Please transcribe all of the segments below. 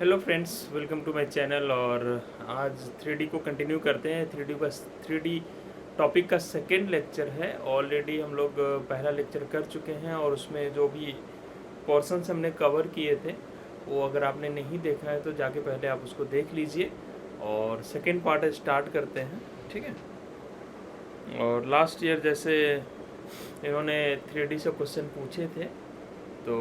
Hello friends, welcome to my channel. और आज 3D को कंटिन्यू करते हैं। 3D टॉपिक का सेकेंड लेक्चर है। ऑलरेडी हम लोग पहला लेक्चर कर चुके हैं और उसमें जो भी पोर्शंस हमने कवर किए थे वो अगर आपने नहीं देखा है तो जाके पहले आप उसको देख लीजिए और सेकेंड पार्ट स्टार्ट करते हैं, ठीक है। और लास्ट ईयर जैसे इन्होंने 3D से क्वेश्चन पूछे थे, तो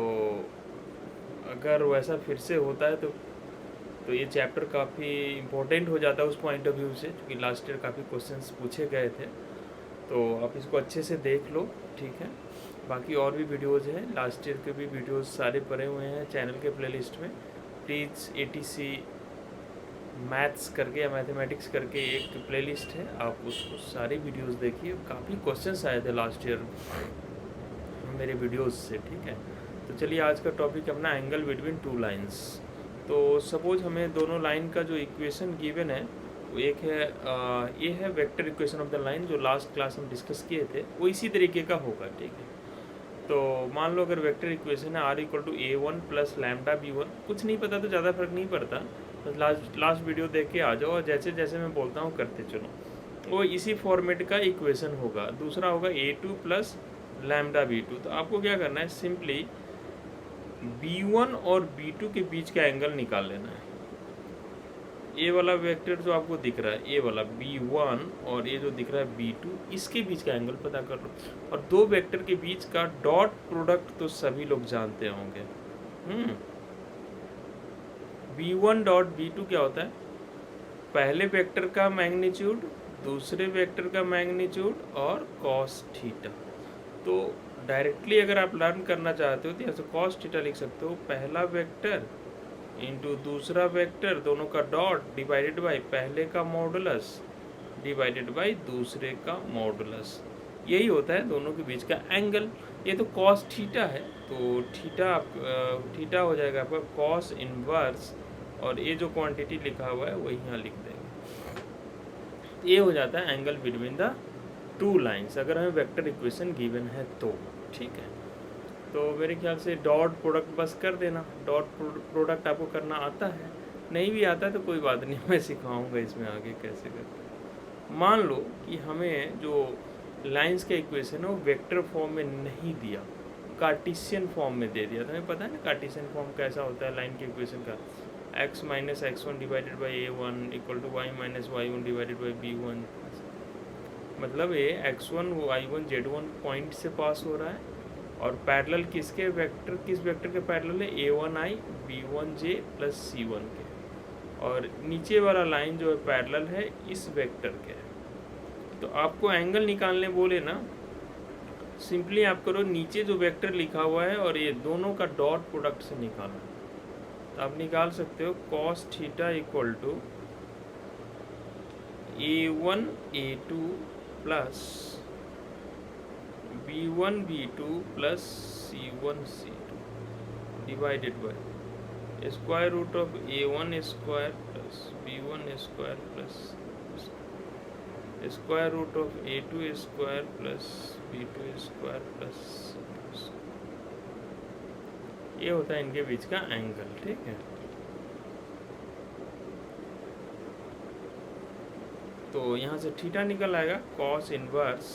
अगर वैसा फिर से होता है तो ये चैप्टर काफ़ी इम्पोर्टेंट हो जाता है उस पॉइंट ऑफ व्यू से, क्योंकि लास्ट ईयर काफ़ी क्वेश्चंस पूछे गए थे। तो आप इसको अच्छे से देख लो, ठीक है। बाकी और भी वीडियोज़ हैं, लास्ट ईयर के भी वीडियोज़ सारे पड़े हुए हैं चैनल के प्लेलिस्ट में। प्लीज़ ATC मैथ्स करके या मैथमेटिक्स करके एक प्लेलिस्ट है, आप उसको सारी वीडियोज़ देखिए। काफ़ी क्वेश्चंस आए थे लास्ट ईयर मेरे वीडियोज़ से, ठीक है। तो चलिए आज का टॉपिक अपना एंगल बिटवीन टू लाइन्स। तो सपोज हमें दोनों लाइन का जो इक्वेशन गिवन है वो एक है ये है vector equation of the line, जो लास्ट क्लास हम डिस्कस किए थे वो इसी तरीके का होगा, ठीक है। तो मान लो अगर वेक्टर इक्वेशन है R=A1 + λ(b1), कुछ नहीं पता तो ज़्यादा फर्क नहीं पड़ता, बस लास्ट वीडियो देख के आ जाओ और जैसे जैसे मैं बोलता हूँ करते चलो। वो इसी फॉर्मेट का इक्वेशन होगा। दूसरा होगा A2 + λ(b2). तो आपको क्या करना है, सिंपली B1 और B2 के बीच का एंगल निकाल लेना है। ये वाला वेक्टर जो आपको दिख रहा है, ये वाला B1 और ये जो दिख रहा है B2, इसके बीच का एंगल पता कर लो। और दो वेक्टर के बीच का डॉट प्रोडक्ट तो सभी लोग जानते होंगे। B1 डॉट B2 क्या होता है? पहले वेक्टर का मैग्नीट्यूड, दूसरे वेक्टर का मैग्नीट्यूड और cos थीटा। तो डायरेक्टली अगर आप लर्न करना चाहते हो तो यहाँ से cos थीटा लिख सकते हो, पहला वेक्टर इंटू दूसरा वेक्टर, दोनों का डॉट डिवाइडेड बाय पहले का मॉडुलस डिवाइडेड बाय दूसरे का मॉडुलस। यही होता है दोनों के बीच का एंगल। ये तो cos थीटा है, तो थीटा हो जाएगा आपका cos इनवर्स, और ये जो क्वांटिटी लिखा हुआ है वही यहाँ लिख देंगे। ये हो जाता है angle between the two lines, अगर हमें वेक्टर इक्वेशन गिवन है तो, ठीक है। तो मेरे ख्याल से डॉट प्रोडक्ट बस कर देना। डॉट प्रोडक्ट आपको करना आता है, नहीं भी आता है तो कोई बात नहीं, मैं सिखाऊंगा इसमें आगे कैसे करते हैं। मान लो कि हमें जो लाइंस का इक्वेशन है वो वेक्टर फॉर्म में नहीं दिया, कार्टेशियन फॉर्म में दे दिया। तो हमें पता है ना कार्टेशियन फॉर्म कैसा होता है लाइन के इक्वेशन का, x - x1 divided by A1 = y - y1 divided by B1। मतलब ये x1 y1 z1 पॉइंट से पास हो रहा है और पैरेलल किस वेक्टर के पैरेलल है, A1i B1j + C1 के। और नीचे वाला लाइन जो है पैरेलल है इस वेक्टर के। तो आपको एंगल निकालने बोले ना, सिंपली आप करो नीचे जो वेक्टर लिखा हुआ है और ये दोनों का डॉट प्रोडक्ट से निकालना। तो आप निकाल सकते हो cos theta = A1 A2 plus B1 B2 plus C1 C2 divided by square root of A1 square plus B1 square plus square root of A2 square plus B2 square plus. ये होता है इनके बीच का एंगल, ठीक है। तो यहाँ से थीटा निकल आएगा cos इनवर्स।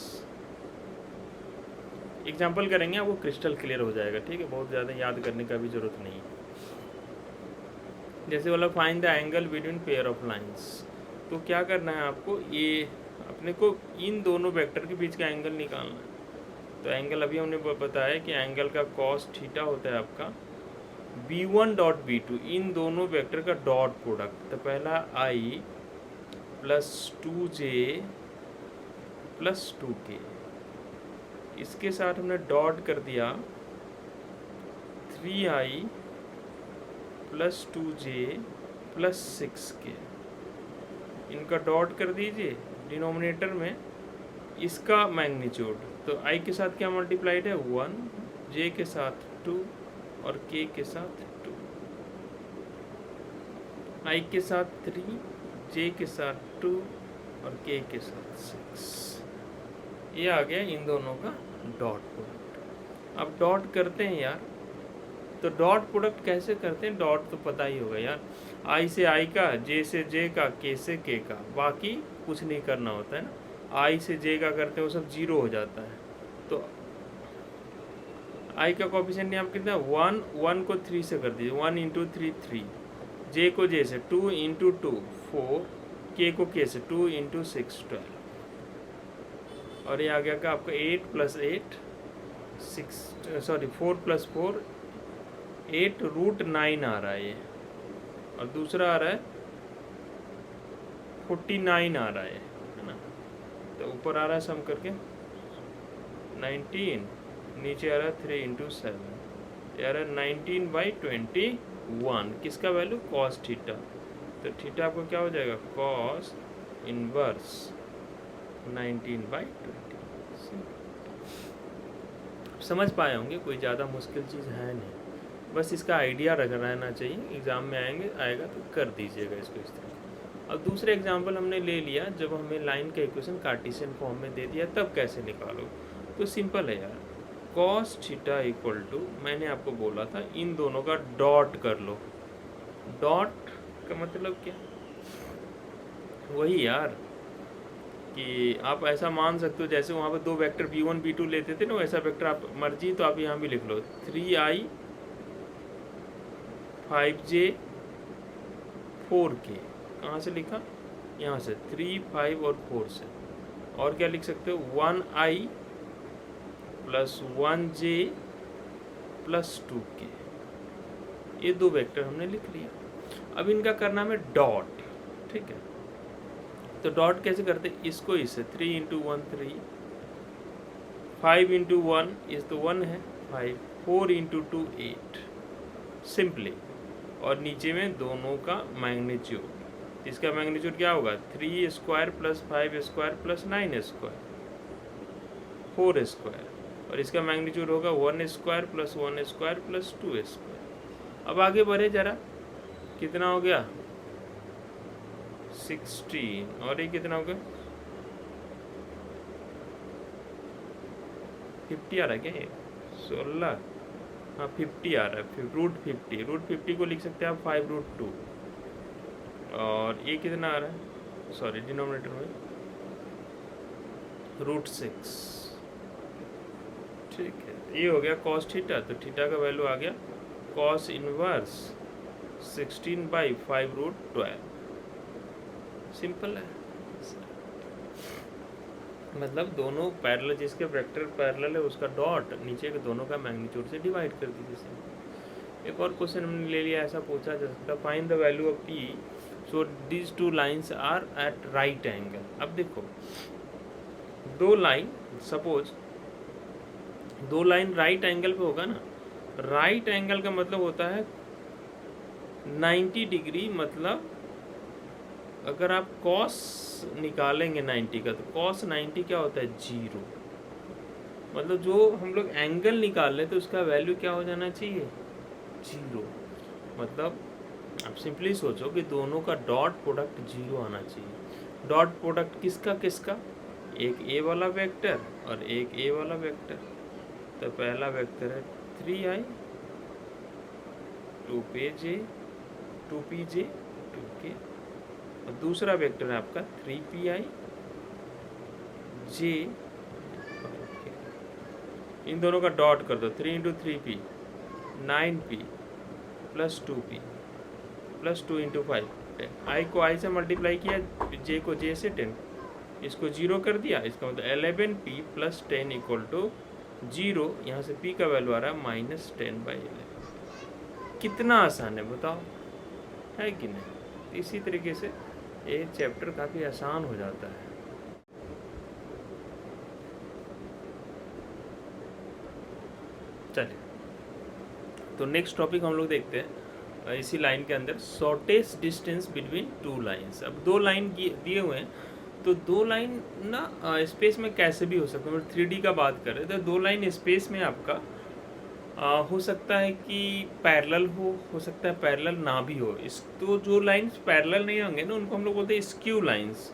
एग्जाम्पल करेंगे, आपको क्रिस्टल क्लियर हो जाएगा, ठीक है। बहुत ज़्यादा याद करने का भी ज़रूरत नहीं है। जैसे वाला find the angle between pair of lines, तो क्या करना है आपको, ये अपने को इन दोनों वेक्टर के बीच का एंगल निकालना है। तो एंगल अभी हमने बताया कि एंगल का cos थीटा होता है आपका B1 डॉट B2, इन दोनों वेक्टर का डॉट प्रोडक्ट। तो पहला I + 2j + 2k, इसके साथ हमने डॉट कर दिया 3i + 2j + 6k, इनका डॉट कर दीजिए डिनोमिनेटर में इसका मैग्नीट्यूड। तो i के साथ क्या मल्टीप्लाइड है 1, j के साथ 2 और k के साथ 2। i के साथ 3, j के साथ 2 और k के साथ 6। ये आ गया इन दोनों का डॉट प्रोडक्ट। अब डॉट करते हैं यार, तो डॉट प्रोडक्ट कैसे करते हैं, डॉट तो पता ही होगा यार, आई से आई का, जे से जे का, के से के का, बाकी कुछ नहीं करना होता है ना। आई से जे का करते हैं वो सब जीरो हो जाता है। तो आई का कोफिशिएंट यहाँ कितना है, 1, 1 को 3 से कर दीजिए, 1 इंटू 3 3, जे को जे से 2 इंटू 2 4, के को के से 2 इंटू 6 12, और ये आ गया का आपका 8 प्लस 8 4 प्लस 4 8 रूट 9 आ रहा है ये, और दूसरा आ रहा है 49 आ रहा है ना। तो ऊपर आ रहा है सम करके 19, नीचे आ रहा है 3 इंटू 7, आ रहा है 19/21, किसका वैल्यू, कॉस थीटा। तो थीटा आपको क्या हो जाएगा, कॉस इनवर्स 19/20। समझ पाए होंगे, कोई ज़्यादा मुश्किल चीज़ है नहीं, बस इसका आइडिया रहना चाहिए, एग्ज़ाम में आएगा तो कर दीजिएगा इसको इस तरह। अब दूसरे एग्जाम्पल हमने ले लिया, जब हमें लाइन का इक्वेशन कार्टेशियन फॉर्म में दे दिया तब कैसे निकालो। तो सिंपल है यार, कॉस थीटा इक्वल टू, मैंने आपको बोला था इन दोनों का डॉट कर लो। डॉट का मतलब क्या, वही यार कि आप ऐसा मान सकते हो जैसे वहाँ पर दो वेक्टर v1 v2 लेते थे ना, वैसा वेक्टर आप मर्जी तो आप यहाँ भी लिख लो, 3i 5j 4k, कहाँ से लिखा, यहाँ से 3 5 और 4 से। और क्या लिख सकते हो, 1i plus 1j plus 2k, ये दो वेक्टर हमने लिख लिया। अब इनका करना है डॉट, ठीक है। तो डॉट कैसे करते, इसको इससे 3 इंटू 1 3, 5 इंटू 1 इस तो 1 है 5, 4 इंटू 2 8, सिंपली। और नीचे में दोनों का मैग्नीट्यूड, इसका मैग्नीट्यूड क्या होगा, 3 square plus 5 square plus 9 square 4 square, और इसका मैग्नीट्यूड होगा 1 square plus 1 square plus 2 square. अब आगे बढ़े जरा, कितना हो गया 16, और ये कितना हो गया 50 आ रहा है क्या, ये 16, हाँ 50 आ रहा है, रूट 50 को लिख सकते हैं आप 5√2, और ये कितना आ रहा है, सॉरी डिनोमिनेटर में √6, ठीक है। ये हो गया कॉस थीटा, तो थीटा का वैल्यू आ गया कॉस इनवर्स 16/5√12, सिंपल है। मतलब दोनों पैरेलल, जिसके वेक्टर पैरेलल है उसका डॉट नीचे के दोनों का मैग्नीट्यूड से डिवाइड कर दीजिए। एक और क्वेश्चन हमने ले लिया, ऐसा पूछा जा सकता, find the value of P so these two lines are at right angle. अब देखो दो लाइन, सपोज दो लाइन राइट एंगल पे होगा ना, राइट एंगल का मतलब होता है 90 डिग्री, मतलब अगर आप कॉस निकालेंगे 90 का, तो कॉस 90 क्या होता है 0, मतलब जो हम लोग एंगल निकाल लें तो उसका वैल्यू क्या हो जाना चाहिए 0। मतलब आप सिंपली सोचो कि दोनों का डॉट प्रोडक्ट 0 आना चाहिए। डॉट प्रोडक्ट किसका किसका, एक ए वाला वेक्टर और एक ए वाला वेक्टर। तो पहला वेक्टर है 3i 2pj 2k, और दूसरा वेक्टर है आपका 3pi j, इन दोनों का डॉट कर दो, 3 into 3p 9p plus 2p plus 2 into 5 10, i को i से मल्टीप्लाई किया, j को j से 10, इसको 0 कर दिया, इसका मतलब 11p प्लस 10 इक्वल टू 0। यहाँ से p का वैल्यू आ रहा है -10/11। कितना आसान है बताओ, है कि नहीं। इसी तरीके से ये चैप्टर काफ़ी आसान हो जाता है। चलिए, तो नेक्स्ट टॉपिक हम लोग देखते हैं इसी लाइन के अंदर, shortest distance between two lines. अब दो लाइन दिए हुए हैं, तो दो लाइन ना स्पेस में कैसे भी हो सकता है, मतलब 3D का बात कर रहे हैं, तो दो लाइन स्पेस में आपका हो सकता है कि पैरेलल हो सकता है पैरेलल ना भी हो। इस तो जो लाइंस पैरेलल नहीं होंगे ना, उनको हम लोग बोलते हैं स्क्यू लाइंस।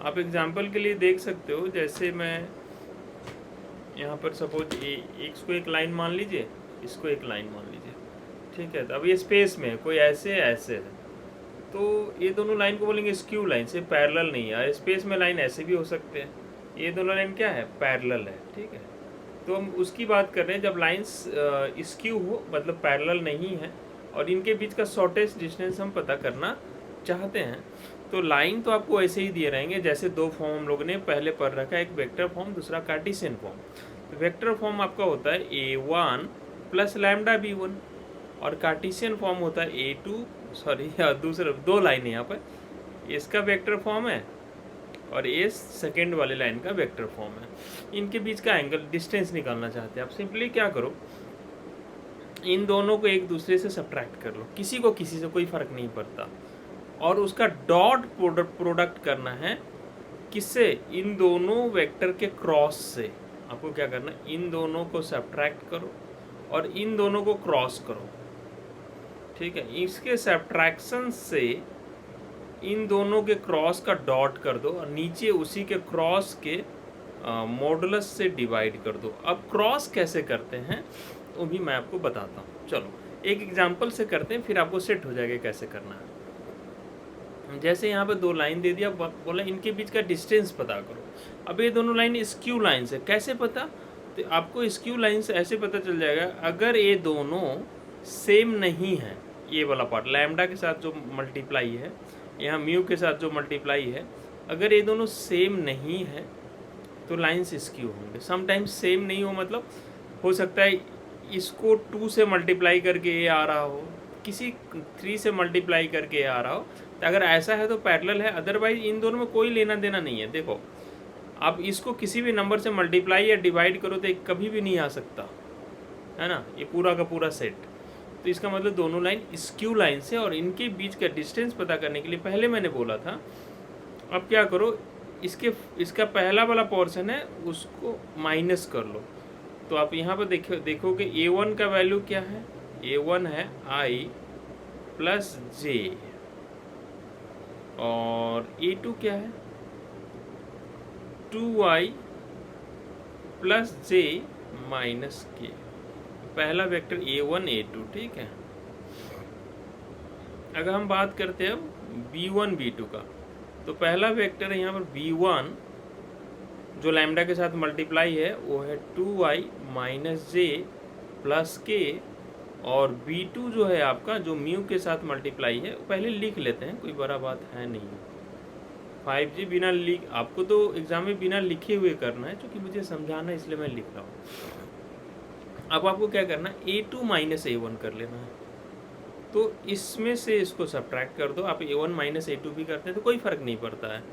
आप एग्जांपल के लिए देख सकते हो, जैसे मैं यहाँ पर सपोज इसको एक लाइन मान लीजिए, इसको एक लाइन मान लीजिए, ठीक है। तो अब ये स्पेस में है, कोई ऐसे ऐसे है, तो ये दोनों लाइन को बोलेंगे स्क्यू लाइन, से पैरेलल नहीं है। स्पेस में लाइन ऐसे भी हो सकते हैं, ये दोनों लाइन क्या है, पैरेलल है, ठीक है। तो हम उसकी बात कर रहे हैं जब लाइंस स्क्यू हो, मतलब पैरेलल नहीं है, और इनके बीच का शॉर्टेस्ट डिस्टेंस हम पता करना चाहते हैं। तो लाइन तो आपको ऐसे ही दिए रहेंगे जैसे दो फॉर्म हम लोगों ने पहले पढ़ रखा है, एक वेक्टर फॉर्म, दूसरा कार्टेशियन फॉर्म। तो वेक्टर फॉर्म आपका होता है A1 प्लस लैम्डा B1, और कार्टेशियन फॉर्म होता है A2, सॉरी दूसरा दो लाइन है यहाँ पर, इसका वेक्टर फॉर्म है और ये सेकेंड वाले लाइन का वेक्टर फॉर्म है। इनके बीच का एंगल डिस्टेंस निकालना चाहते हैं आप, सिंपली क्या करो, इन दोनों को एक दूसरे से सब्ट्रैक्ट कर लो, किसी को किसी से कोई फर्क नहीं पड़ता, और उसका डॉट प्रोडक्ट करना है किससे, इन दोनों वेक्टर के क्रॉस से। आपको क्या करना है, इन दोनों को सब्ट्रैक्ट करो और इन दोनों को क्रॉस करो, ठीक है। इसके सब्ट्रैक्शन से इन दोनों के क्रॉस का डॉट कर दो और नीचे उसी के क्रॉस के मॉडुलस से डिवाइड कर दो। अब क्रॉस कैसे करते हैं वो भी मैं आपको बताता हूँ। चलो एक एग्जांपल से करते हैं, फिर आपको सेट हो जाएगा कैसे करना है। जैसे यहाँ पे दो लाइन दे दिया, बोला इनके बीच का डिस्टेंस पता करो। अब ये दोनों लाइन स्क्यू लाइन से, कैसे पता, तो आपको स्क्यू लाइन से ऐसे पता चल जाएगा, अगर ये दोनों सेम नहीं है, ये वाला पार्ट लैम्डा के साथ जो मल्टीप्लाई है, यहाँ म्यू के साथ जो मल्टीप्लाई है, अगर ये दोनों सेम नहीं है तो लाइन्स स्क्यू होंगे। समटाइम्स सेम नहीं हो, मतलब हो सकता है इसको 2 से मल्टीप्लाई करके ये आ रहा हो, किसी 3 से मल्टीप्लाई करके ये आ रहा हो, तो अगर ऐसा है तो पैरेलल है, अदरवाइज इन दोनों में कोई लेना देना नहीं है। देखो आप इसको किसी भी नंबर से मल्टीप्लाई या डिवाइड करो तो एक कभी भी नहीं आ सकता है ना, ये पूरा का पूरा सेट। तो इसका मतलब दोनों लाइन स्क्यू लाइन से, और इनके बीच का डिस्टेंस पता करने के लिए पहले मैंने बोला था, अब क्या करो, इसका पहला वाला पोर्शन है उसको माइनस कर लो। तो आप यहाँ पर देखोगे A1 का वैल्यू क्या है, A1 है I प्लस J, और A2 क्या है 2I plus J minus K। पहला वेक्टर A1 A2, ठीक है। अगर हम बात करते हैं अब B1 B2 का, तो पहला वेक्टर है यहाँ पर B1 जो लैम्डा के साथ मल्टीप्लाई है वो है 2I minus J plus K, और B2 जो है आपका जो म्यू के साथ मल्टीप्लाई है, पहले लिख लेते हैं, कोई बड़ा बात है नहीं। 5G बिना लिख, आपको तो एग्जाम में बिना लिखे हुए करना है, क्योंकि मुझे समझाना है इसलिए मैं लिख रहा हूँ। अब आपको क्या करना है, A2 माइनस A1 कर लेना है, तो इसमें से इसको सब्ट्रैक्ट कर दो। आप A1 माइनस A2 भी करते हैं तो कोई फ़र्क नहीं पड़ता है।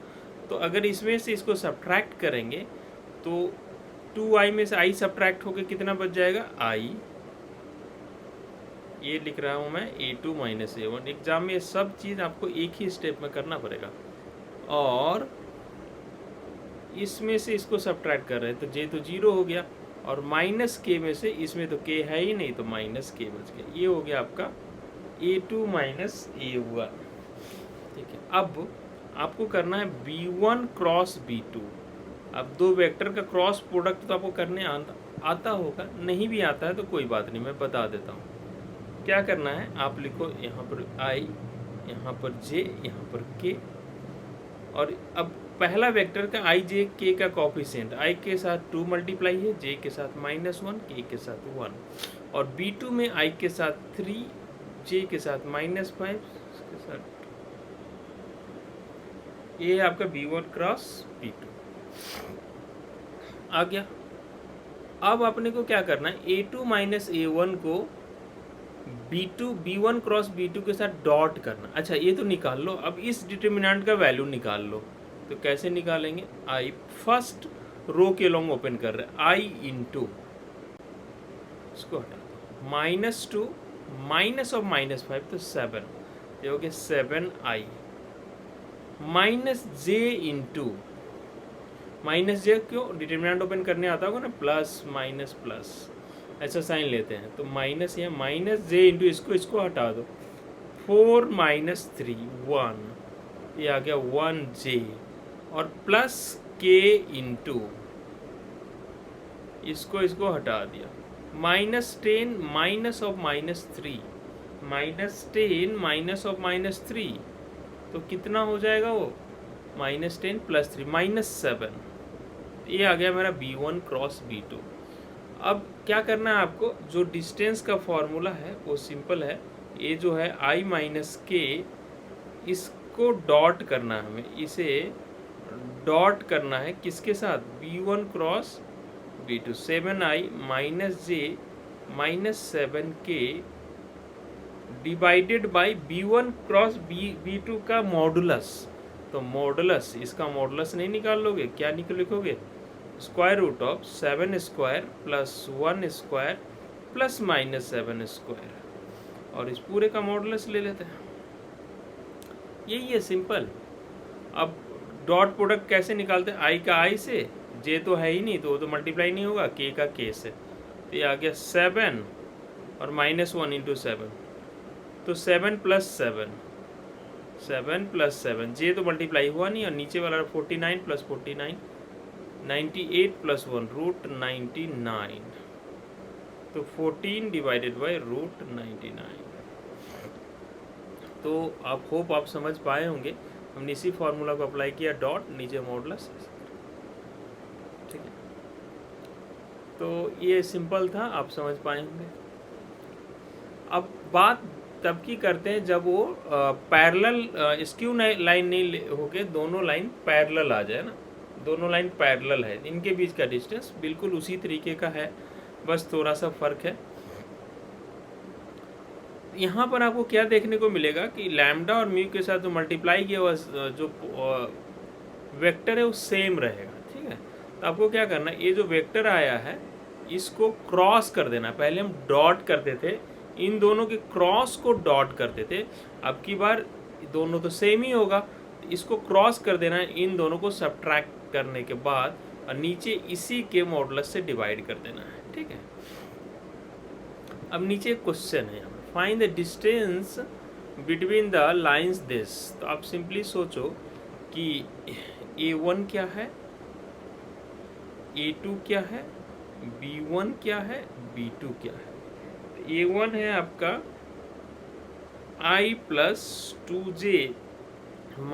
तो अगर इसमें से इसको सब्ट्रैक्ट करेंगे तो 2I में से I सब्ट्रैक्ट होकर कितना बच जाएगा, I, ये लिख रहा हूँ मैं A2 माइनस A1। एग्जाम में ये सब चीज़ आपको एक ही स्टेप में करना पड़ेगा, और इसमें से इसको सब्ट्रैक्ट कर रहे हैं तो J तो 0 हो गया, और माइनस K में से, इसमें तो K है ही नहीं तो माइनस K बच गया। ये हो गया आपका A2 माइनस A1, ठीक है। अब आपको करना है B1 क्रॉस B2। अब दो वेक्टर का क्रॉस प्रोडक्ट तो आपको करने आता होगा, नहीं भी आता है तो कोई बात नहीं, मैं बता देता हूँ। क्या करना है, आप लिखो यहाँ पर I, यहाँ पर J, यहाँ पर K, और अब पहला वेक्टर का I J K का कोफिशिएंट, I के साथ 2 मल्टीप्लाई है, J के साथ -1, K के साथ 1, और B2 में I के साथ 3, J के साथ -5 के साथ, ये है आपका B1 क्रॉस B2 आ गया। अब अपने को क्या करना है, A2 माइनस A1 को B1 क्रॉस B2 के साथ डॉट करना। अच्छा ये तो निकाल लो, अब इस डिटर्मिनेंट का वैल्यू निकाल लो। तो कैसे निकालेंगे, I फर्स्ट रो के लॉन्ग ओपन कर रहे हैं, I इंटू, इसको हटा दो, -2 माइनस ऑफ -5 तो 7, ये हो गया 7I minus J into, minus J क्यों, डिटर्मिनेंट ओपन करने आता होगा ना, प्लस माइनस प्लस ऐसा साइन लेते हैं, तो माइनस या माइनस J इंटू, इसको हटा दो, 4 माइनस 3 1, ये आ गया 1J, और प्लस K इंटू, इसको हटा दिया, -10 माइनस ऑफ -3 -10 माइनस ऑफ -3, तो कितना हो जाएगा वो, -10 + 3 -7। ये आ गया मेरा B1 क्रॉस B2। अब क्या करना है आपको, जो डिस्टेंस का फॉर्मूला है वो सिंपल है, ये जो है I - K, इसको डॉट करना है हमें, इसे डॉट करना है किसके साथ, B1 cross B2, 7I - J - 7K divided by B1 cross B2 का मॉडुलस। तो मॉडुलस, इसका मॉडुलस नहीं निकाल लोगे, क्या लिखोगे, square root of 7 square plus 1 square plus -7 square, और इस पूरे का मॉडुलस ले लेते हैं। यही है सिंपल। अब डॉट प्रोडक्ट कैसे निकालते हैं, आई का आई से, जे तो है ही नहीं तो वो तो मल्टीप्लाई नहीं होगा, के का के से, तो ये आ गया 7 और -1 इंटू 7, तो 7 + 7, 7 + 7, जे तो मल्टीप्लाई हुआ नहीं, और नीचे वाला 49 + 49, 98 + 1 √99, तो 14 डिवाइडेड बाई √99। तो आप होप आप समझ पाए होंगे, हमने इसी फार्मूला को अप्लाई किया, डॉट नीचे मॉडुलस, ठीक है। तो ये सिंपल था, आप समझ पाए होंगे। अब बात तब की करते हैं जब वो पैरेलल स्क्यू लाइन नहीं होके दोनों लाइन पैरेलल आ जाए ना, दोनों लाइन पैरेलल है, इनके बीच का डिस्टेंस बिल्कुल उसी तरीके का है, बस थोड़ा सा फर्क है। यहाँ पर आपको क्या देखने को मिलेगा कि लैम्डा और म्यू के साथ जो मल्टीप्लाई किया हुआ जो वेक्टर है वो सेम रहेगा, ठीक है। तो आपको क्या करना है, ये जो वेक्टर आया है इसको क्रॉस कर देना। पहले हम डॉट करते थे, इन दोनों के क्रॉस को डॉट करते थे, अब की बार दोनों तो सेम ही होगा, तो इसको क्रॉस कर देना है, इन दोनों को सब्ट्रैक्ट करने के बाद, और नीचे इसी के मॉडुलस से डिवाइड कर देना है, ठीक है। अब नीचे क्वेश्चन है, find the distance between the lines this. तो आप सिंपली सोचो कि A1 क्या है, A2 क्या है, B1 क्या है, B2 क्या है। A1 है आपका I + 2J -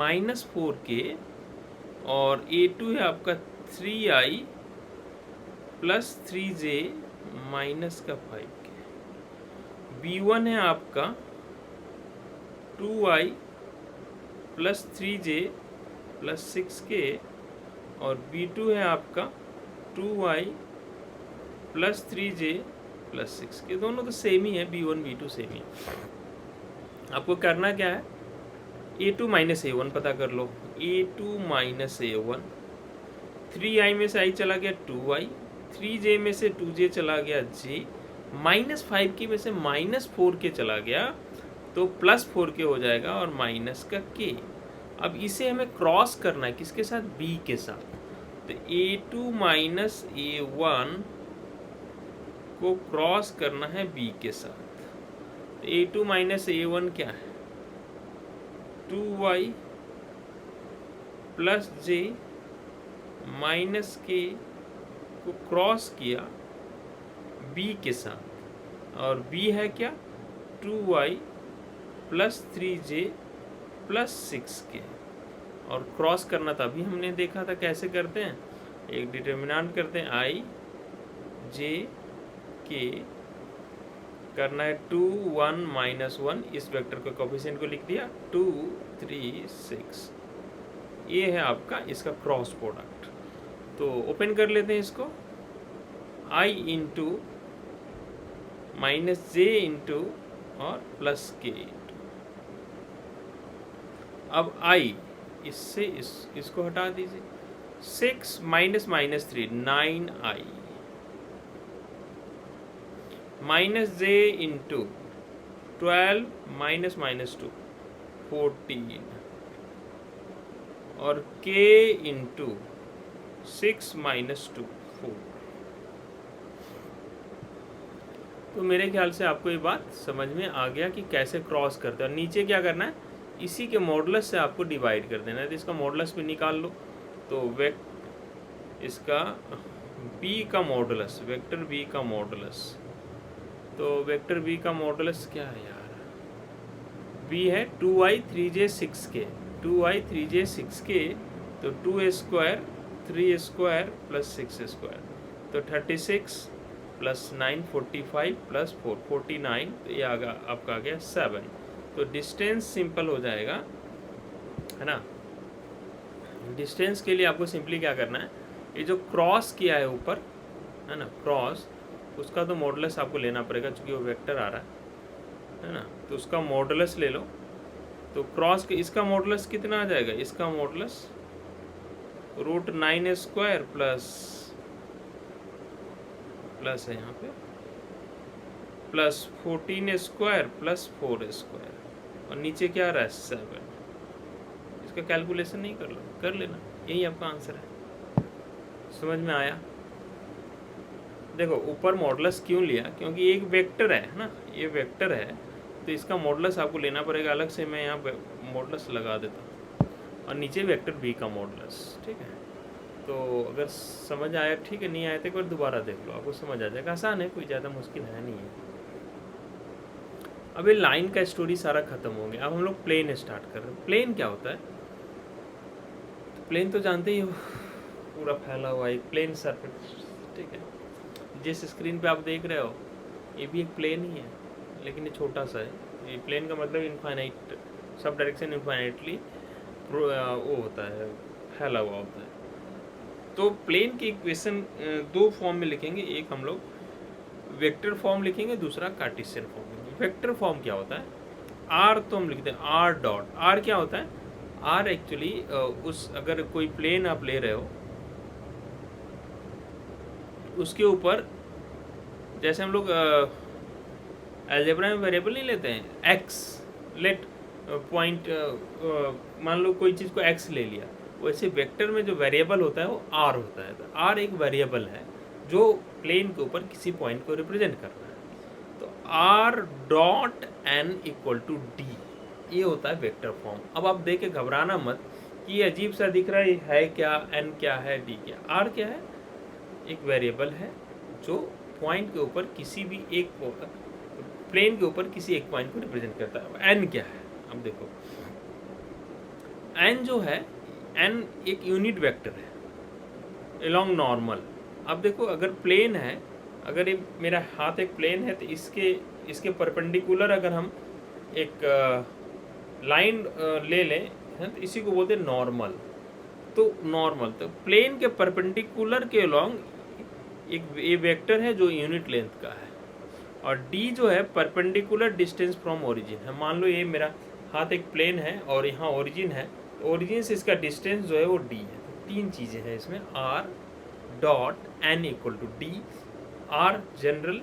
4K, और A2 है आपका 3I + 3J - 5K। B1 है आपका 2I + 3J + 6K, और B2 है आपका 2I + 3J + 6K। दोनों तो सेम ही है, B1 B2 सेम ही है। आपको करना क्या है, A2 - A1 पता कर लो, A2 - A1, 3I में से I चला गया 2I, 3J में से 2J चला गया J, -5K में से -4K चला गया, तो +4K हो जाएगा, और माइनस का K। अब इसे हमें क्रॉस करना है किसके साथ, B के साथ, तो A2 - A1 को क्रॉस करना है B के साथ। तो A2 - A1 क्या है, 2Y + J - K को क्रॉस किया B के साथ, और B है क्या, 2Y + 3J + 6K, और क्रॉस करना था, अभी हमने देखा था कैसे करते हैं, एक डिटर्मिनेंट करते हैं I J K, करना है 2 1 -1, इस वेक्टर के कोफिशिएंट को लिख दिया 2 3 6, ये है आपका इसका क्रॉस प्रोडक्ट। तो ओपन कर लेते हैं इसको, I इंटू -J इंटू और +K इंटू, अब I इससे इसको हटा दीजिए, 6 - -3 9I, -J इंटू 12 - -2 14, और K इंटू 6 - 2 4। तो मेरे ख्याल से आपको ये बात समझ में आ गया कि कैसे क्रॉस करते हैं, और नीचे क्या करना है, इसी के मॉडुलस से आपको डिवाइड कर देना है। तो इसका मॉडुलस भी निकाल लो, तो इसका B का वेक्टर B का मॉडुलस, तो वेक्टर B का मॉडुलस क्या है यार, बी है 2i 3j 6k, 2i 3j 6k, तो 2 स्क्वायर 3 स्क्वायर प्लस 6 स्क्वायर, तो 36 प्लस 9 45 प्लस 4 49, तो ये आपका आ गया 7। तो डिस्टेंस सिंपल हो जाएगा, है ना। डिस्टेंस के लिए आपको सिंपली क्या करना है, ये जो क्रॉस किया है ऊपर, है ना, क्रॉस, उसका तो मॉडुलस आपको लेना पड़ेगा क्योंकि वो वेक्टर आ रहा है ना, तो उसका मॉडुलस ले लो। तो क्रॉस के इसका मॉडुलस कितना आ जाएगा, इसका मॉडुलस √9 स्क्वायर प्लस है यहाँ पे प्लस 14 स्क्वायर प्लस 4 स्क्वायर, और नीचे क्या आ रहा है 7। इसका कैलकुलेशन नहीं कर लेना, यही आपका आंसर है। समझ में आया। देखो ऊपर मॉडुलस क्यों लिया, क्योंकि एक वेक्टर है ना, ये वेक्टर है, तो इसका मॉडुलस आपको लेना पड़ेगा अलग से। मैं यहाँ मॉडुलस लगा देता हूँ, और नीचे वेक्टर बी का मॉडुलस, ठीक है। तो अगर समझ आया ठीक है, नहीं आया तो एक बार दोबारा देख लो, आपको समझ आ जाएगा। आसान है, कोई ज़्यादा मुश्किल है नहीं है। अब ये लाइन का स्टोरी सारा खत्म हो गया, अब हम लोग प्लेन स्टार्ट कर रहे हैं। प्लेन क्या होता है, तो प्लेन तो जानते ही हो, पूरा फैला हुआ एक प्लेन सरफेस, ठीक है। जिस स्क्रीन पे आप देख रहे हो ये भी एक प्लेन ही है, लेकिन ये छोटा सा है। ये प्लेन का मतलब इनफाइनाइट, सब डायरेक्शन इनफाइनाइटली वो होता है, फैला हुआ होता है। तो प्लेन की इक्वेशन दो फॉर्म में लिखेंगे, एक हम लोग वेक्टर फॉर्म लिखेंगे, दूसरा कार्टेशियन फॉर्म लिखेंगे। वेक्टर फॉर्म क्या होता है, आर तो हम लिखते हैं आर डॉट। आर क्या होता है, आर एक्चुअली उस अगर कोई प्लेन आप ले रहे हो, उसके ऊपर जैसे हम लोग अलजेब्रा में वेरिएबल नहीं लेते हैं, एक्स लेट पॉइंट, मान लो कोई चीज़ को एक्स ले लिया, वैसे वेक्टर में जो वेरिएबल होता है वो आर होता है। तो आर एक वेरिएबल है जो प्लेन के ऊपर किसी पॉइंट को रिप्रेजेंट करता है। तो R dot N equal to D, ये होता है वेक्टर फॉर्म। अब आप देख के घबराना मत कि ये अजीब सा दिख रहा है क्या, एन क्या है, डी क्या। आर क्या है, एक वेरिएबल है जो पॉइंट के ऊपर किसी भी एक प्लेन के ऊपर किसी एक पॉइंट को रिप्रेजेंट करता है। एन क्या है, अब देखो एन जो है, एन एक यूनिट वेक्टर है अलोंग नॉर्मल। अब देखो अगर प्लेन है, अगर ये मेरा हाथ एक प्लेन है, तो इसके परपेंडिकुलर अगर हम एक लाइन ले लें, तो इसी को बोलते हैं नॉर्मल। तो नॉर्मल तो प्लेन के परपेंडिकुलर के अलोंग एक ये वेक्टर है जो यूनिट लेंथ का है, और डी जो है परपेंडिकुलर डिस्टेंस फ्रॉम ओरिजिन है। मान लो ये मेरा हाथ एक प्लेन है और यहाँ ओरिजिन है, तो ओरिजिन से इसका डिस्टेंस जो है वो डी है। तो तीन चीज़ें हैं इसमें, R dot N equal to D. R general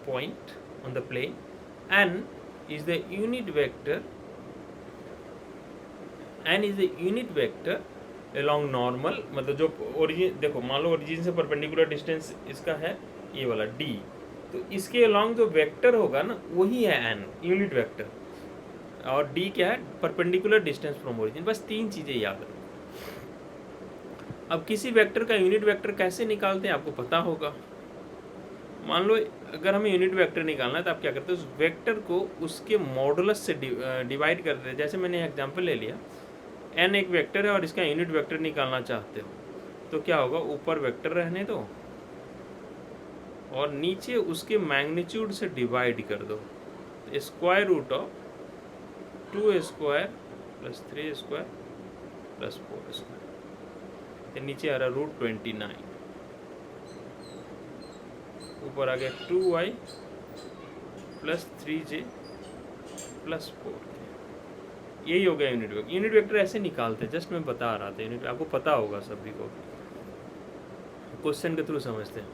point on the plane, N is the unit vector, N is the unit vector along normal, मतलब जो ओरिजिन, देखो मान लो ओरिजिन से परपेंडिकुलर डिस्टेंस इसका है ये वाला डी, तो इसके अलॉन्ग जो वेक्टर होगा ना वही है एन, यूनिट वेक्टर, और डी क्या है, परपेंडिकुलर डिस्टेंस फ्रॉम ओरिजिन। बस तीन चीज़ें याद रखो। अब किसी वेक्टर का यूनिट वेक्टर कैसे निकालते हैं आपको पता होगा। मान लो अगर हमें यूनिट वेक्टर निकालना है तो आप क्या करते हैं, उस वेक्टर को उसके मॉडुलस से डिवाइड करते हैं। जैसे मैंने एग्जाम्पल ले लिया, एन एक वेक्टर है और इसका यूनिट वेक्टर निकालना चाहते हो, तो क्या होगा, ऊपर वेक्टर रहने दो और नीचे उसके मैग्नीट्यूड से डिवाइड कर दो। तो square root of 2 square plus 3 square plus 4 square, नीचे आ रहा √29, ऊपर आ गया 2y प्लस 3j प्लस 4। यही हो गया यूनिट वेक्टर। यूनिट वेक्टर ऐसे निकालते हैं, जस्ट मैं बता रहा था, यूनिट आपको पता होगा सभी को, क्वेश्चन के थ्रू समझते हैं।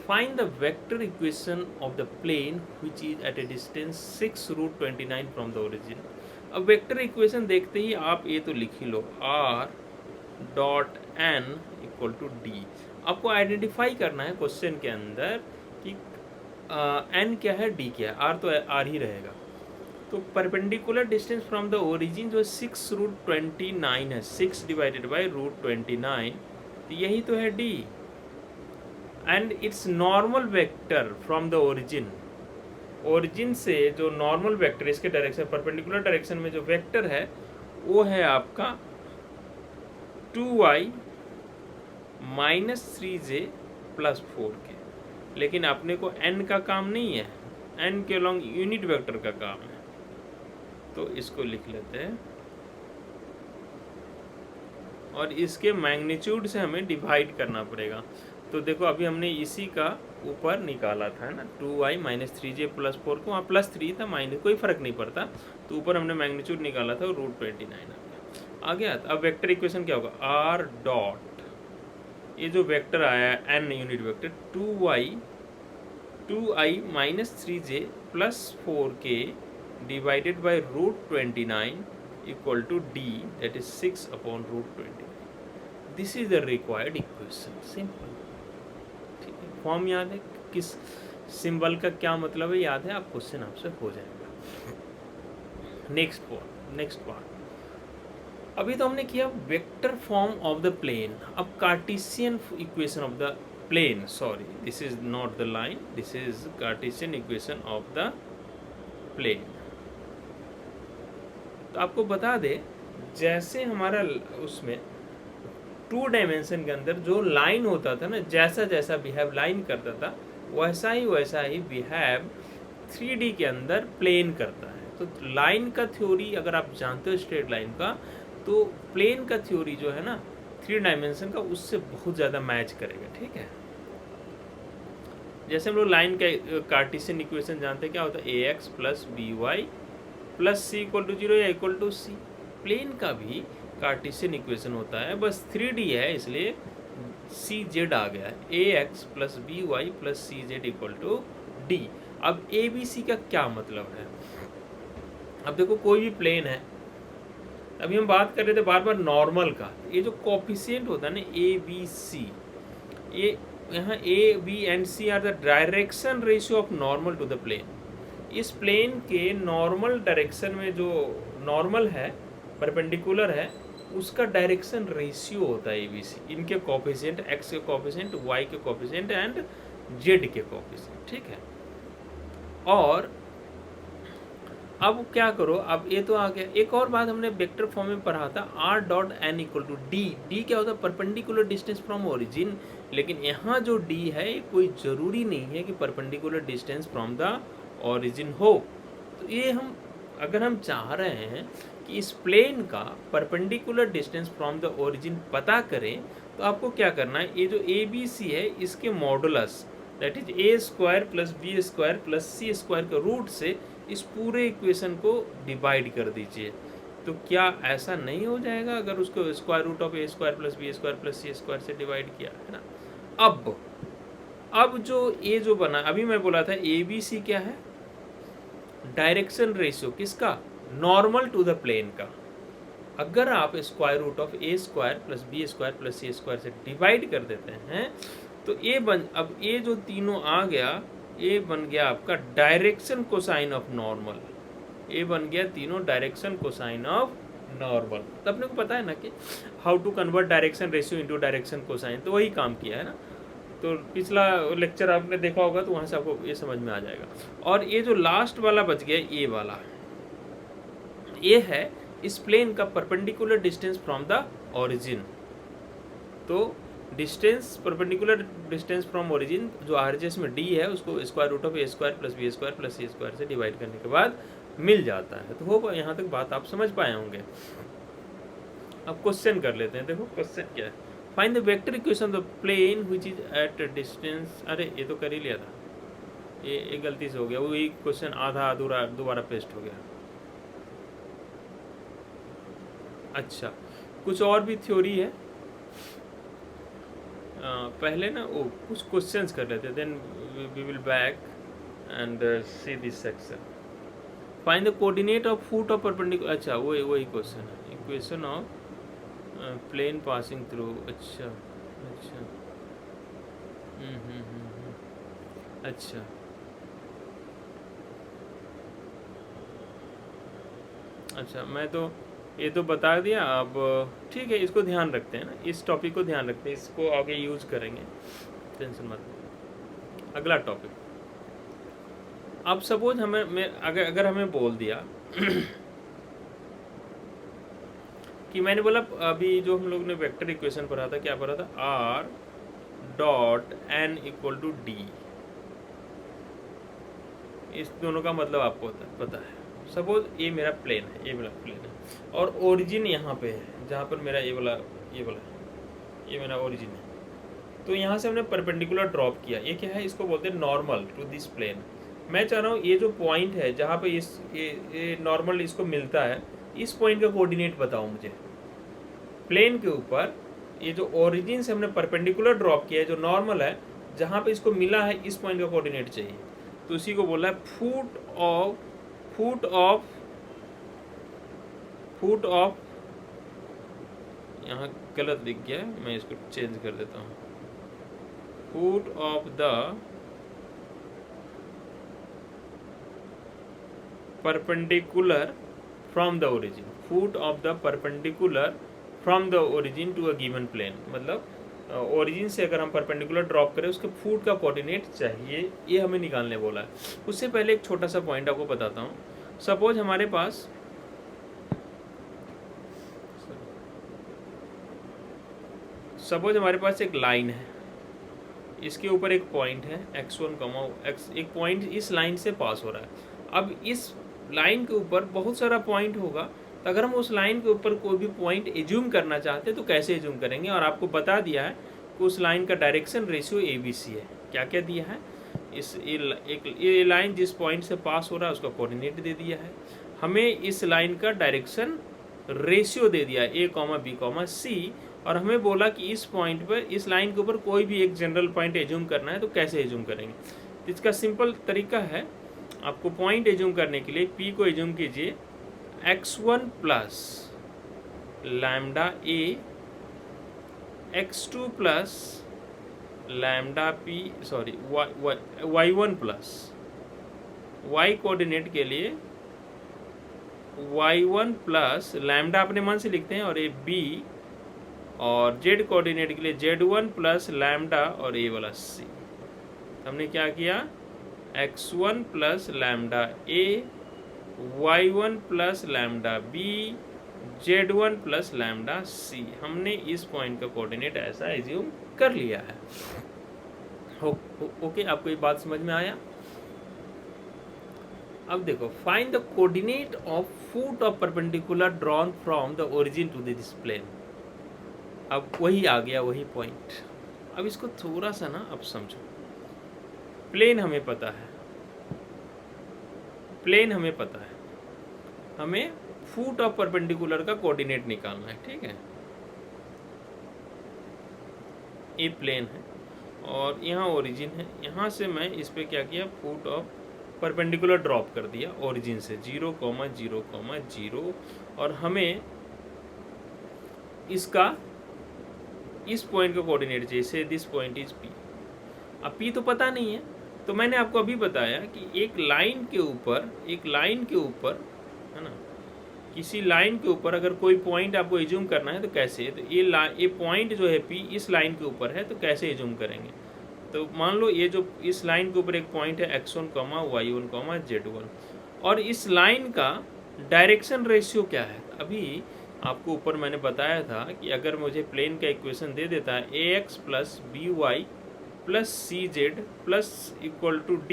Find the vector equation of the plane which is at a distance 6√29 from the origin. अब वेक्टर इक्वेशन देखते ही आप ये तो लिख ही लो, R dot N equal to D. आपको आइडेंटिफाई करना है क्वेश्चन के अंदर कि एन क्या है, डी क्या है। आर तो आर ही रहेगा। तो perpendicular distance from the origin जो 6√29 है, 6 डिवाइडेड बाई √29, तो यही तो है d। And it's normal vector from the origin, origin से जो नॉर्मल वेक्टर, इसके डायरेक्शन परपेंडिकुलर डायरेक्शन में जो वेक्टर है वो है आपका 2y - 3j + 4k। लेकिन अपने को n का काम नहीं है, n के अलॉन्ग यूनिट वेक्टर का काम है, तो इसको लिख लेते हैं और इसके मैग्नीट्यूड से हमें डिवाइड करना पड़ेगा। तो देखो अभी हमने इसी का ऊपर निकाला था ना, 2y - 3j + 4 को, वहाँ +3 था, माइनस कोई फर्क नहीं पड़ता, तो ऊपर हमने मैग्नीट्यूड निकाला था और √29 आ गया। अब वेक्टर इक्वेशन क्या होगा, r डॉट, ये जो वेक्टर आया है n unit vector, 2i - 3j + 4k divided by √29 equal to d, that is 6/√29। This is the required equation, simple. ठीक है, फॉर्म याद है, किस सिंबल का क्या मतलब है याद है, आप क्वेश्चन आपसे हो जाएगा। नेक्स्ट पार्ट, अभी तो हमने किया vector form of the plane. अब cartesian equation of the plane, sorry this is not the line, this is cartesian equation of the plane. तो आपको बता दे, जैसे हमारा उसमें 2 डायमेंशन के अंदर जो लाइन होता था ना, जैसा जैसा बिहेव लाइन करता था वैसा ही बिहेव 3D के अंदर प्लेन करता है। तो लाइन का थ्योरी अगर आप जानते हो स्ट्रेट लाइन का, तो प्लेन का थ्योरी जो है ना 3 डायमेंशन का, उससे बहुत ज़्यादा मैच करेगा। ठीक है, जैसे हम लोग लाइन का कार्टेशियन इक्वेशन जानते हैं, क्या होता है, ax + by + c = 0 या = c। प्लेन का भी कार्टेशियन इक्वेशन होता है, बस 3D है इसलिए cz आ गया है, ax + by + cz = d। अब abc का क्या मतलब है, अब देखो कोई भी प्लेन है, अभी हम बात कर रहे थे बार बार नॉर्मल का, ये जो कोफिशिएंट होता है ना abc, ये यहाँ a b and c are the direction ratio of normal to the plane. इस प्लेन के नॉर्मल डायरेक्शन में जो नॉर्मल है, परपेंडिकुलर है, उसका डायरेक्शन रेशियो होता है ABC। इनके कोफिशिएंट, x के कोफिशिएंट, y के कोफिशिएंट एंड z के कोफिशिएंट। ठीक है, और अब क्या करो, अब ये तो आ गया। एक और बात हमने वेक्टर फॉर्म में पढ़ा था, r dot n = d। d क्या होता है, परपेंडिकुलर डिस्टेंस फ्रॉम ओरिजिन। लेकिन यहाँ जो d है कोई ज़रूरी नहीं है कि perpendicular distance from the origin हो। तो ये हम अगर हम चाह रहे हैं कि इस प्लेन का perpendicular distance from the origin पता करें, तो आपको क्या करना है, ये जो ABC है इसके modulus, that is a² + b² + c² के रूट से इस पूरे इक्वेशन को डिवाइड कर दीजिए। तो क्या ऐसा नहीं हो जाएगा अगर उसको √a² + b² + c² से डिवाइड किया है ना। अब जो ये जो बना, अभी मैं बोला था ABC क्या है, डायरेक्शन रेशियो किसका, नॉर्मल टू द प्लेन का। अगर आप √a² + b² + c² से डिवाइड कर देते हैं तो ये अब ये जो तीनों आ गया, ये बन गया आपका डायरेक्शन कोसाइन ऑफ नॉर्मल। ये बन गया तीनों डायरेक्शन कोसाइन ऑफ नॉर्मल। तो अपने को पता है ना कि how to convert direction ratio into direction cosine, तो वही काम किया है ना। तो पिछला लेक्चर आपने देखा होगा, तो वहाँ से आपको ये समझ में आ जाएगा। और ये जो लास्ट वाला बच गया, ये वाला, ये है इस प्लेन का perpendicular distance from the origin. तो distance, perpendicular distance from origin जो RHS में d है, उसको √a² + b² + c² से डिवाइड करने के बाद मिल जाता है। तो होप यहाँ तक बात आप समझ पाए होंगे। अब क्वेश्चन कर लेते हैं। देखो क्वेश्चन क्या है, find the vector equation of the plane which is at distance. अरे ये तो कर ही लिया था, ये गलती से हो गया, वही क्वेश्चन आधा अधूरा दोबारा पेस्ट हो गया। अच्छा, कुछ और भी थ्योरी है, पहले ना वो कुछ क्वेश्चंस कर लेते हैं, then we will back and see this section. Find the coordinate of foot of perpendicular. अच्छा, वही क्वेश्चन है, equation of plane passing through. अच्छा अच्छा, अच्छा अच्छा, मैं तो ये तो बता दिया। अब ठीक है, इसको ध्यान रखते हैं ना, इस टॉपिक को ध्यान रखते हैं, इसको आगे यूज़ करेंगे, टेंशन मत। अगला टॉपिक, अब सपोज अगर हमें बोल दिया कि मैंने बोला अभी जो हम लोग ने वेक्टर इक्वेशन पढ़ा था, क्या पढ़ा था, R dot N equal to D. इस दोनों का मतलब आपको पता है। सपोज ये मेरा प्लेन है, ये मेरा प्लेन है और ओरिजिन यहाँ पे है, जहाँ पर मेरा ये वाला ये मेरा ओरिजिन है। तो यहाँ से हमने परपेंडिकुलर ड्रॉप किया। ये क्या है, इसको बोलते हैं नॉर्मल टू दिस प्लेन। मैं चाह रहा हूँ ये जो पॉइंट है जहाँ पे ये नॉर्मल इसको मिलता है, इस पॉइंट का कोऑर्डिनेट बताओ मुझे। प्लेन के ऊपर ये जो ओरिजिन से हमने परपेंडिकुलर ड्रॉप किया है, जो नॉर्मल है, जहाँ पे इसको मिला है, इस पॉइंट का कोऑर्डिनेट चाहिए। तो उसी को बोला है फुट ऑफ यहाँ गलत लिख गया है, मैं इसको चेंज कर देता हूँ। Foot of the perpendicular from the origin, foot of the perpendicular from the origin to a given plane. मतलब ओरिजिन से अगर हम परपेंडिकुलर ड्रॉप करें, उसके फुट का कोऑर्डिनेट चाहिए, ये हमें निकालने बोला है। उससे पहले एक छोटा सा पॉइंट आपको बताता हूँ। सपोज हमारे पास एक लाइन है, इसके ऊपर एक पॉइंट है x1, एक पॉइंट इस लाइन से पास हो रहा है। अब इस लाइन के ऊपर बहुत सारा पॉइंट होगा, तो अगर हम उस लाइन के ऊपर कोई भी पॉइंट एज्यूम करना चाहते हैं तो कैसे एज्यूम करेंगे। और आपको बता दिया है कि उस लाइन का डायरेक्शन रेशियो ABC है। क्या क्या दिया है, ये लाइन जिस पॉइंट से पास हो रहा है उसका कोऑर्डिनेट दे दिया है, हमें इस लाइन का डायरेक्शन रेशियो दे दिया है A, B, C, और हमें बोला कि इस पॉइंट पर, इस लाइन के ऊपर कोई भी एक जनरल पॉइंट एज्यूम करना है तो कैसे एज्यूम करेंगे। तो इसका सिंपल तरीका है, आपको पॉइंट एज्यूम करने के लिए P को एज्यूम कीजिए x1 plus lambda A, x2 plus lambda P, y1 plus, y coordinate के लिए y1 प्लस लैम्डा अपने मन से लिखते हैं और ये B, और z कोऑर्डिनेट के लिए z1 प्लस लैम्डा और ये वाला C। हमने क्या किया, x1 plus lambda A, y1 plus lambda B, z1 plus lambda C। हमने इस पॉइंट का कोऑर्डिनेट ऐसा एज्यूम कर लिया है। ओके, आपको ये बात समझ में आया। अब देखो, find the coordinate of foot of perpendicular drawn from the origin to this plane. अब वही आ गया, वही पॉइंट। अब इसको थोड़ा सा ना अब समझो। प्लेन हमें पता है, हमें फुट ऑफ परपेंडिकुलर का कोऑर्डिनेट निकालना है। ठीक है, ये प्लेन है और यहाँ ओरिजिन है। यहाँ से मैं इस पे क्या किया, फुट ऑफ परपेंडिकुलर ड्रॉप कर दिया ओरिजिन से 0, 0, 0, और हमें इसका इस पॉइंट का कोऑर्डिनेट जैसे दिस पॉइंट इज P। अब P तो पता नहीं है, तो मैंने आपको अभी बताया कि एक लाइन के ऊपर है ना, किसी लाइन के ऊपर अगर कोई पॉइंट आपको एज्यूम करना है तो कैसे, तो ये पॉइंट जो है P इस लाइन के ऊपर है, तो कैसे एज्यूम करेंगे। तो मान लो ये जो इस लाइन के ऊपर एक पॉइंट है x1, y1, z1, और इस लाइन का डायरेक्शन रेशियो क्या है। अभी आपको ऊपर मैंने बताया था कि अगर मुझे प्लेन का इक्वेशन दे देता है ax plus by plus cz plus equal to d,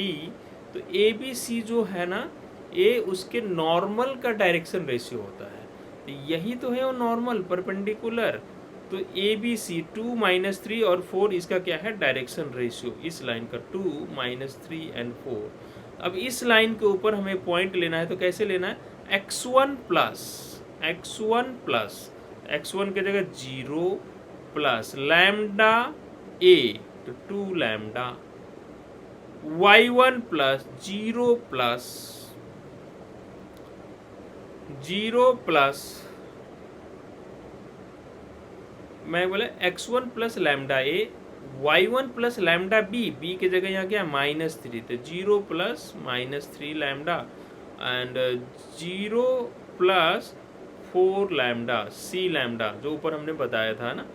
तो ABC जो है ना, ये उसके नॉर्मल का डायरेक्शन रेशियो होता है। तो यही तो है वो नॉर्मल परपेंडिकुलर। तो ABC 2, -3 और 4 इसका क्या है, डायरेक्शन रेशियो इस लाइन का 2, -3 एंड 4। अब इस लाइन के ऊपर हमें पॉइंट लेना है, तो कैसे लेना है, x1 की जगह 0 प्लस लैम्डा A, तो 2 लैम्डा, y1 प्लस 0 प्लस मैं बोला x1 plus lambda A, y1 plus lambda B की जगह यहाँ क्या -3, तो 0 plus -3 lambda and 0 plus 4 lambda C lambda, जो ऊपर हमने बताया था ना,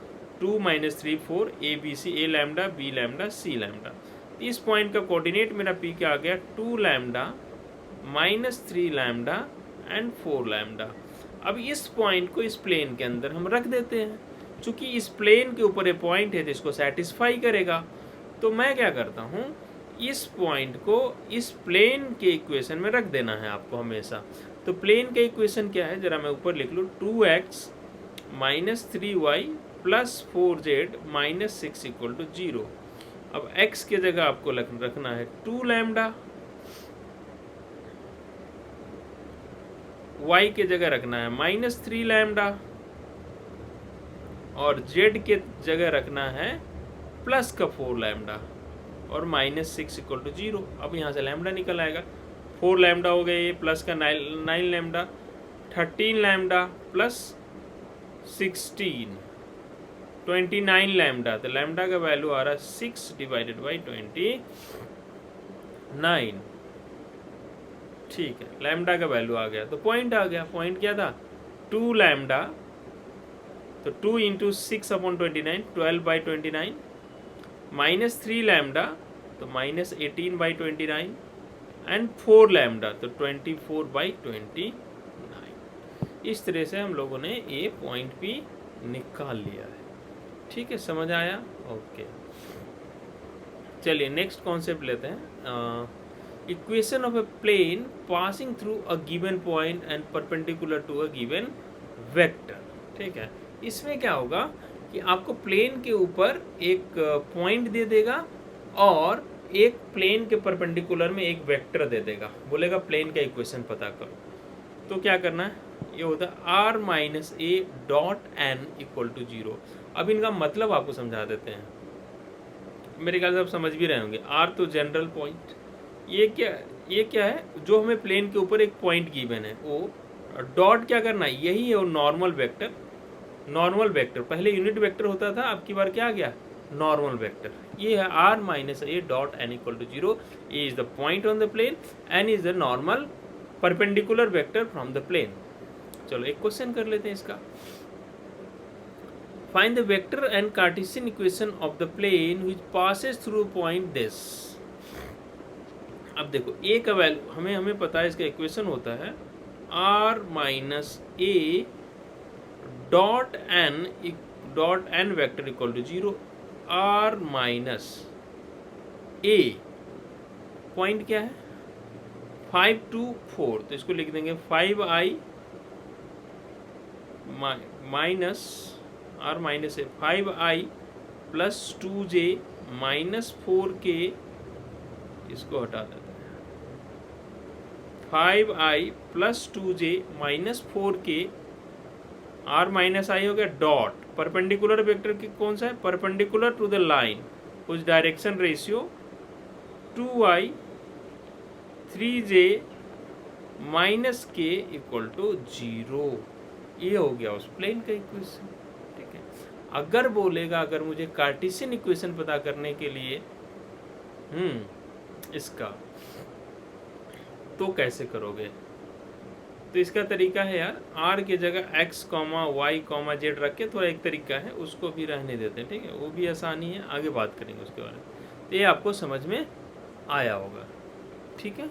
2 -3 4 ABC, A lambda B lambda C lambda. इस पॉइंट का कोऑर्डिनेट मेरा पी क्या आ गया, 2 lambda minus 3 lambda and 4 lambda. अब इस पॉइंट को इस प्लेन के अंदर हम रख देते हैं, चूंकि इस प्लेन के ऊपर ये पॉइंट है तो इसको सेटिस्फाई करेगा। तो मैं क्या करता हूँ, इस पॉइंट को इस प्लेन के इक्वेशन में रख देना है आपको हमेशा। तो प्लेन का इक्वेशन क्या है, जरा मैं ऊपर लिख लूँ, 2x minus 3y plus 4z minus 6 equal to 0। अब x के जगह आपको रखना है 2 लैम्डा, y के जगह रखना है माइनस 3 लैम्डा और z के जगह रखना है प्लस का 4 लैम्डा और माइनस 6 इक्वल टू 0। अब यहाँ से लैम्डा निकल आएगा, 4 लैम्डा हो गए, प्लस का 9 लैम्डा, 13 लैम्डा प्लस 16 29 लैम्डा। तो लैम्डा का वैल्यू आ रहा है 6 डिवाइडेड बाई 29। ठीक है, लैम्डा का वैल्यू आ गया। तो पॉइंट आ गया, पॉइंट क्या था, 2 लैम्डा, तो 2 into 6 upon 29, 12 by 29, minus 3 lambda तो माइनस 18 बाई 29 एंड 4 लैम्डा तो 24 बाई 29। इस तरह से हम लोगों ने ये पॉइंट भी निकाल लिया है। ठीक है, समझ आया? ओके, चलिए नेक्स्ट कॉन्सेप्ट लेते हैं। Equation of a plane passing through a given point and perpendicular to a given vector. ठीक है, इसमें क्या होगा कि आपको प्लेन के ऊपर एक पॉइंट दे देगा और एक प्लेन के परपेंडिकुलर में एक वेक्टर दे देगा, बोलेगा प्लेन का इक्वेशन पता करो। तो क्या करना है, ये होता है r minus A dot N equal to 0। अब इनका मतलब आपको समझा देते हैं, मेरे ख्याल से आप समझ भी रहे होंगे। r तो जनरल पॉइंट, ये क्या है, जो हमें प्लेन के ऊपर एक पॉइंट गिवन है, वो डॉट क्या करना है, यही है वो नॉर्मल वेक्टर। नॉर्मल वेक्टर पहले यूनिट वेक्टर होता था, अब की बार क्या आ गया, नॉर्मल वेक्टर। ये है r minus A dot N equal to 0। A is the point on the plane, N is the normal perpendicular vector from the plane. चलो एक क्वेश्चन कर लेते हैं इसका। Find the vector and cartesian equation of the plane which passes through point this. अब देखो ए का value हमें पता है, इसका इक्वेशन होता है r minus A dot N vector equal to 0। r minus A point क्या है, 5 to 4, तो इसको लिख देंगे 5i minus r minus A 5i plus 2j minus 4k, इसको हटा देते हैं, 5i plus 2j minus 4k, r minus I हो गया डॉट, परपेंडिकुलर वेक्टर की कौन सा है, परपेंडिकुलर टू द लाइन उस direction ratio 2i 3j minus k equal to 0। ये हो गया उस प्लेन का इक्वेशन। ठीक है, अगर बोलेगा अगर मुझे कार्टेशियन इक्वेशन पता करने के लिए इसका, तो कैसे करोगे, तो इसका तरीका है यार, r के जगह x, y, z रख के, थोड़ा एक तरीका है उसको भी रहने देते हैं। ठीक है, वो भी आसानी है, आगे बात करेंगे उसके बारे में। तो ये आपको समझ में आया होगा। ठीक है।